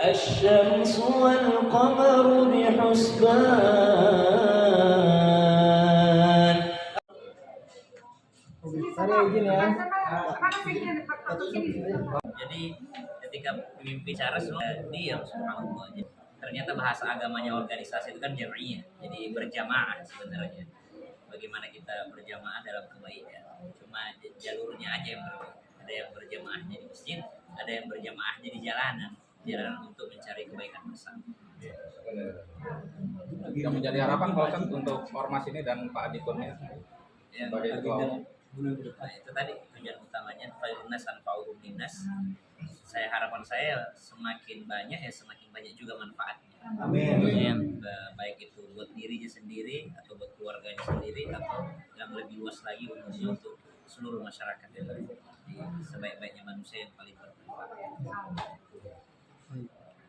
الشمس والقمر بحسبان. Jadi ketika pemimpin bicara semua diam, subhanallah. Ternyata bahasa agamanya organisasi itu kan jam'iyah, jadi berjamaah sebenarnya. Bagaimana kita berjamaah dalam kebaikan. Cuma jalurnya aja yang berbeda. Ada yang berjamaahnya di masjid, ada yang berjamaahnya di jalanan untuk mencari kebaikan bersama. Yang menjadi harapan Pak Ustadz untuk ormas ini dan Pak Adikunnya sebagai ketua umum. Nah, itu tadi tujuan utamanya khairun nas anfa'uhum linnas. Harapan saya semakin banyak ya semakin banyak juga manfaatnya. Amin. Baik itu buat dirinya sendiri atau buat keluarganya sendiri atau yang lebih luas lagi untuk seluruh masyarakat ya. Sebaik-baiknya manusia yang paling bermanfaat.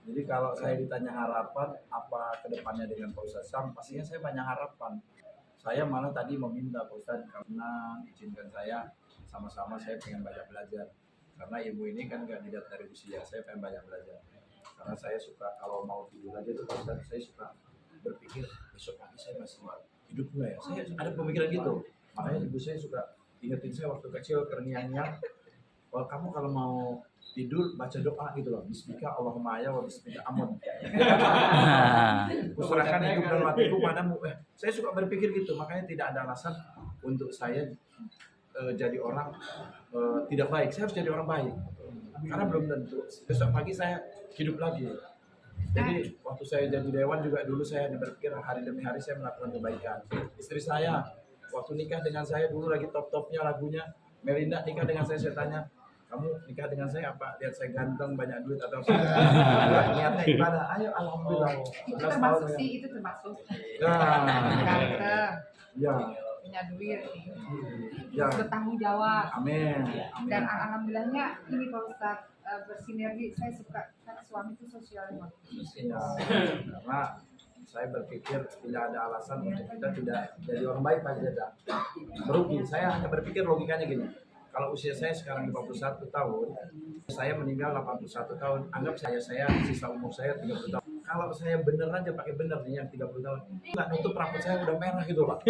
Jadi kalau saya ditanya harapan apa kedepannya dengan Pak Ustadz Sam, pastinya saya banyak harapan. Saya malah tadi meminta Pak Ustadz karena izinkan saya sama-sama saya pengen banyak belajar. Karena ilmu ini kan gak dilihat dari usia, saya pengen banyak belajar. Karena saya suka kalau mau tidur aja tuh Pak Ustadz, saya suka berpikir besok pagi saya masih hidup nggak ya? Saya ada pemikiran gitu. Makanya ibu saya suka ingetin saya waktu kecil kernianya, kalau kamu kalau mau tidur baca doa gitu loh, bismika Allahumma ya wa bismika amun. Kuserahkan hidup dan matiku padamu. Saya suka berpikir gitu, makanya tidak ada alasan untuk saya jadi orang tidak baik. Saya harus jadi orang baik, karena belum tentu besok pagi saya hidup lagi. Jadi waktu saya jadi dewan juga dulu saya berpikir hari demi hari saya melakukan kebaikan. Istri saya waktu nikah dengan saya dulu lagi top-topnya lagunya Melinda nikah dengan saya tanya, kamu nikah dengan saya apa? Lihat saya ganteng, banyak duit atau niatnya ibadah? Ayo, alhamdulillah. Itu termasuk sih, itu termasuk. Nah, ya, Punya duit, ya. bertanggung jawab. Amin. Dan alhamdulillahnya ini Pak Ustadz bersinergi. Saya suka karena suami itu sosialnya. Ya, karena saya berpikir tidak ada alasan untuk kita tidak jadi orang baik Pak Jeda. Merugi. Saya hanya berpikir logikanya gini. Kalau usia saya sekarang 51 tahun, saya meninggal 81 tahun, anggap saya sisa umur saya 30 tahun. Kalau saya bener aja pakai bener nih yang 30 tahun, nggak nutup rambut saya udah merah gitu Pak.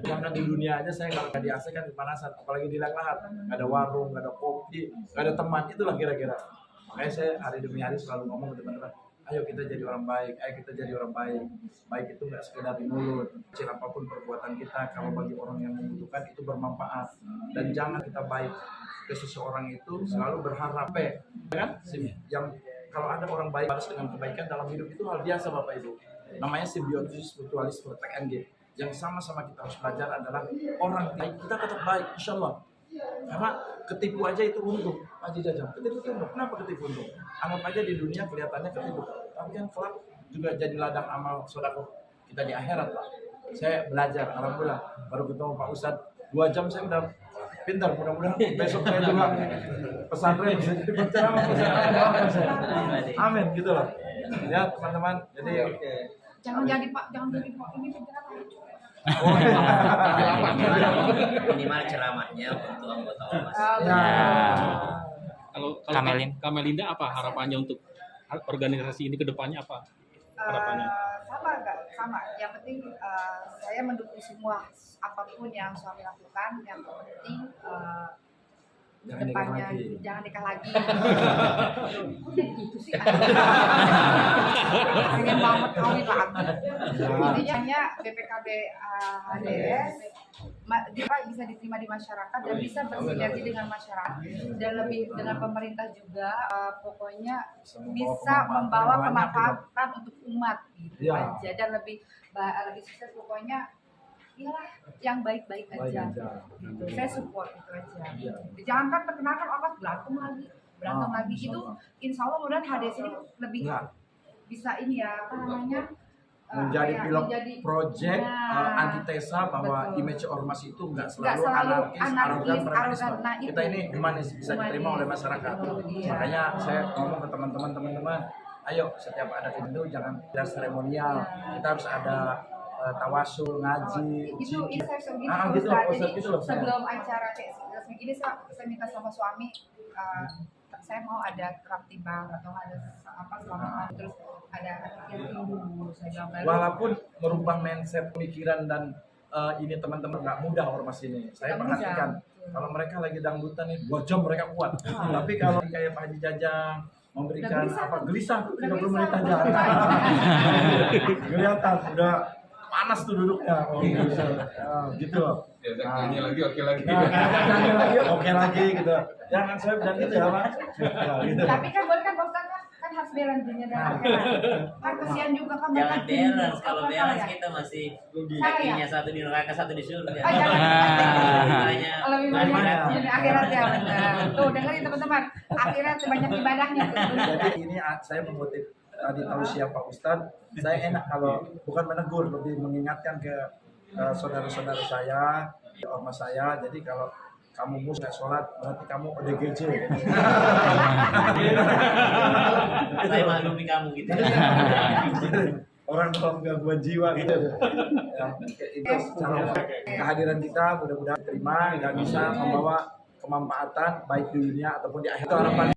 Jangan di dunia aja saya nggak di AC kan kepanasan, apalagi di Lahat, nggak ada warung, nggak ada kopi, nggak ada teman, itulah kira-kira. Makanya saya hari demi hari selalu ngomong ke teman-teman, ayo kita jadi orang baik, ayo kita jadi orang baik. Baik itu nggak sekedar di mulut, kecil apapun perbuatan kita, kalau bagi orang yang membutuhkan itu bermanfaat. Dan jangan kita baik ke seseorang itu selalu berharap, kan? Yang kalau ada orang baik balas dengan kebaikan dalam hidup itu hal biasa Bapak Ibu. Namanya simbiosis mutualisme TNG. Yang sama-sama kita harus belajar adalah orang baik kita tetap baik, insya Allah. Karena ketipu aja itu untung, Pak Jajang. Ketipu itu untung. Kenapa ketipu untung? Anggap aja di dunia kelihatannya ketipu, tapi kan kelak juga jadi ladang amal sodako kita di akhirat Pak. Saya belajar, alhamdulillah baru ketemu Pak Ustadz 2 jam saya udah pintar. Mudah-mudahan besok saya juga pesantren bisa jadi penceramah. Amin gitu loh. Ya teman-teman, jadi Jangan jadi Pak ini penceramah. Minimal ceramahnya untuk anggota ormas. ya. Kalau Kamelinda apa harapannya untuk organisasi ini ke depannya apa harapannya? Sama. Yang penting saya mendukung semua apapun yang suami lakukan. Yang penting depannya jangan nikah lagi. Udah gitu sih. Pengen banget kawin lagi. Intinya BPKB HDS dia bisa diterima di masyarakat dan bisa bersinergi dengan masyarakat dan lebih dengan pemerintah juga. Pokoknya bisa membawa kemanfaatan untuk umat gitu aja dan lebih sukses pokoknya. Iyalah yang baik-baik aja. Gitu. Saya support itu aja. Jangan kan perkenalkan orang berantem lagi itu insya Allah mudah HDS ini lebih bisa ini ya apa namanya menjadi pilot project antitesa bahwa image ormas itu nggak selalu anarkis, arogan. Kita ini humanis, bisa diterima oleh masyarakat. Makanya saya ngomong ke teman-teman, ayo setiap ada itu jangan tidak seremonial, kita harus ada tawasul, ngaji, itu saya begini gitu loh. Sebelum acara kayak begini saya minta sama suami saya mau ada kerap timbang atau ada apa selama ada hati-hati dulu saya bilang. Lalu, Walaupun merubah mindset pemikiran dan ini teman-teman nggak mudah ormas ini. Saya Nggak mudah. perhatikan kalau mereka lagi dangdutan nih 2 jam mereka kuat. Tapi kalau kayak Pak Haji Jajang memberikan Udah gelisah tuh Udah 30 menit gelisah, aja. udah Kelihatan udah panas tuh duduknya. Oh, gitu. Nyanyi lagi oke lagi. Nah, nyanyi lagi oke lagi gitu. Jangan saya bilang gitu ya, Pak. Ya, gitu. tapi kan boleh kan Pak Ustadz kan harus balance dunia dan akhirat. Kan kesian juga kan Jangan mereka dulu. balance, kalau Apa balance salah ya? kita masih Rugi. kakinya satu di neraka satu di surga. Oh, jangan. Hanya Lebih banyak akhiratnya. dunia akhirat ya benar. Tuh dengerin teman-teman, akhirat banyak ibadahnya tuh. Jadi ini saya mengutip tadi tausiah Pak Ustadz. Saya enak kalau bukan menegur, lebih mengingatkan ke saudara-saudara saya, ormas saya. Jadi kalau kamu nggak sholat, berarti kamu ODGJ. Saya maklumi kamu gitu. Orang dalam gangguan jiwa gitu. Ya, itu secara kehadiran kita mudah-mudahan terima dan bisa membawa kemanfaatan baik di dunia ataupun di akhirat. Itu harapan